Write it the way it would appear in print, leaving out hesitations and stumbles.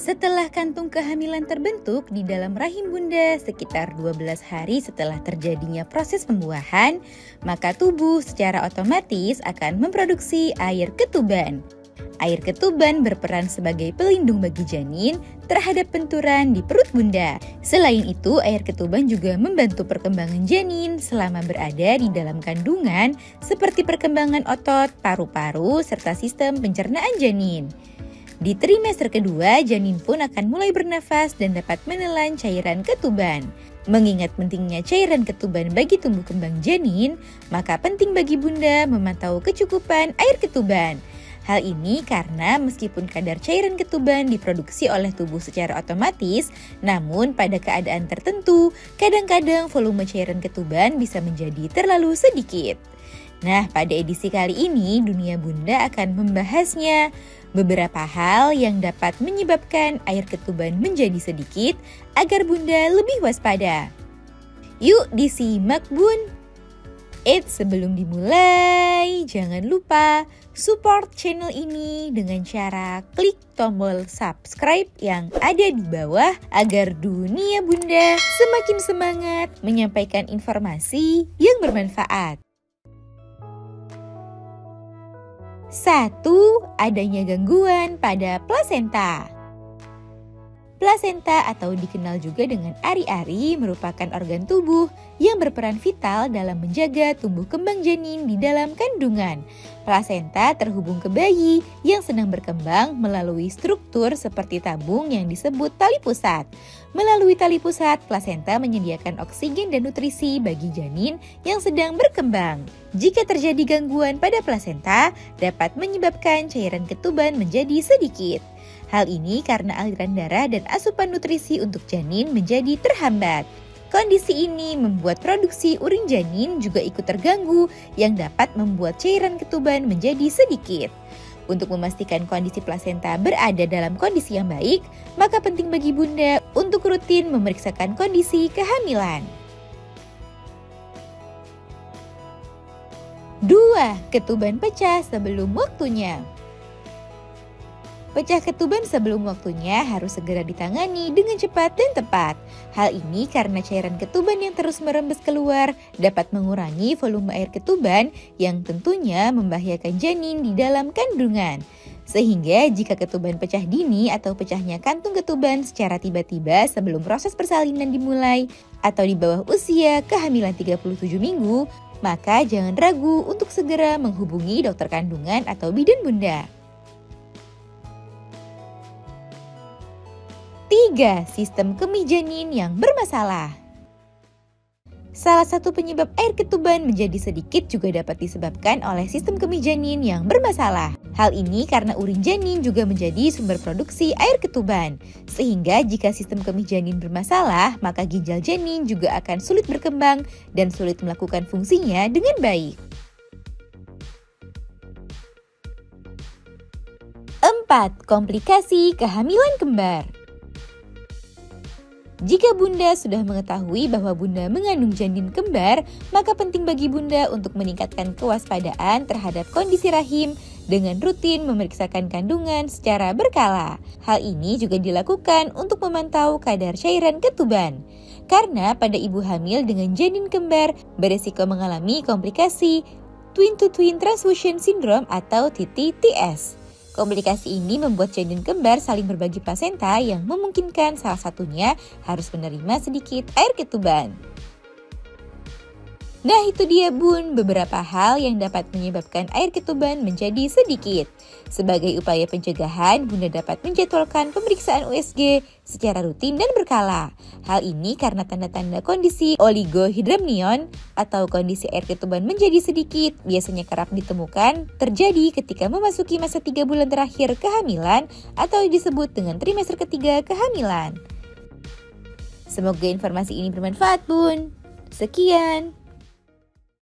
Setelah kantung kehamilan terbentuk di dalam rahim bunda sekitar 12 hari setelah terjadinya proses pembuahan, maka tubuh secara otomatis akan memproduksi air ketuban. Air ketuban berperan sebagai pelindung bagi janin terhadap benturan di perut bunda. Selain itu, air ketuban juga membantu perkembangan janin selama berada di dalam kandungan seperti perkembangan otot, paru-paru, serta sistem pencernaan janin. Di trimester kedua, janin pun akan mulai bernafas dan dapat menelan cairan ketuban. Mengingat pentingnya cairan ketuban bagi tumbuh kembang janin, maka penting bagi bunda memantau kecukupan air ketuban. Hal ini karena meskipun kadar cairan ketuban diproduksi oleh tubuh secara otomatis, namun pada keadaan tertentu, kadang-kadang volume cairan ketuban bisa menjadi terlalu sedikit. Nah, pada edisi kali ini, Dunia Bunda akan membahasnya. Beberapa hal yang dapat menyebabkan air ketuban menjadi sedikit agar bunda lebih waspada. Yuk disimak bun! Sebelum dimulai, jangan lupa support channel ini dengan cara klik tombol subscribe yang ada di bawah agar Dunia Bunda semakin semangat menyampaikan informasi yang bermanfaat. 1. Adanya gangguan pada plasenta. Plasenta atau dikenal juga dengan ari-ari merupakan organ tubuh yang berperan vital dalam menjaga tumbuh kembang janin di dalam kandungan. Plasenta terhubung ke bayi yang sedang berkembang melalui struktur seperti tabung yang disebut tali pusat. Melalui tali pusat, plasenta menyediakan oksigen dan nutrisi bagi janin yang sedang berkembang. Jika terjadi gangguan pada plasenta, dapat menyebabkan cairan ketuban menjadi sedikit. Hal ini karena aliran darah dan asupan nutrisi untuk janin menjadi terhambat. Kondisi ini membuat produksi urin janin juga ikut terganggu yang dapat membuat cairan ketuban menjadi sedikit. Untuk memastikan kondisi plasenta berada dalam kondisi yang baik, maka penting bagi bunda untuk rutin memeriksakan kondisi kehamilan. 2. Ketuban pecah sebelum waktunya. Pecah ketuban sebelum waktunya harus segera ditangani dengan cepat dan tepat. Hal ini karena cairan ketuban yang terus merembes keluar dapat mengurangi volume air ketuban yang tentunya membahayakan janin di dalam kandungan. Sehingga jika ketuban pecah dini atau pecahnya kantung ketuban secara tiba-tiba sebelum proses persalinan dimulai atau di bawah usia kehamilan 37 minggu, maka jangan ragu untuk segera menghubungi dokter kandungan atau bidan bunda. 3. Sistem kemih janin yang bermasalah. Salah satu penyebab air ketuban menjadi sedikit juga dapat disebabkan oleh sistem kemih janin yang bermasalah. Hal ini karena urin janin juga menjadi sumber produksi air ketuban. Sehingga jika sistem kemih janin bermasalah, maka ginjal janin juga akan sulit berkembang dan sulit melakukan fungsinya dengan baik. 4. Komplikasi kehamilan kembar. Jika bunda sudah mengetahui bahwa bunda mengandung janin kembar, maka penting bagi bunda untuk meningkatkan kewaspadaan terhadap kondisi rahim dengan rutin memeriksakan kandungan secara berkala. Hal ini juga dilakukan untuk memantau kadar cairan ketuban. Karena pada ibu hamil dengan janin kembar beresiko mengalami komplikasi twin-to-twin transfusion syndrome atau TTTS. Komplikasi ini membuat janin kembar saling berbagi plasenta yang memungkinkan salah satunya harus menerima sedikit air ketuban. Nah itu dia bun, beberapa hal yang dapat menyebabkan air ketuban menjadi sedikit. Sebagai upaya pencegahan, bunda dapat menjadwalkan pemeriksaan USG secara rutin dan berkala. Hal ini karena tanda-tanda kondisi oligohydramnion atau kondisi air ketuban menjadi sedikit biasanya kerap ditemukan terjadi ketika memasuki masa 3 bulan terakhir kehamilan atau disebut dengan trimester ketiga kehamilan. Semoga informasi ini bermanfaat bun. Sekian.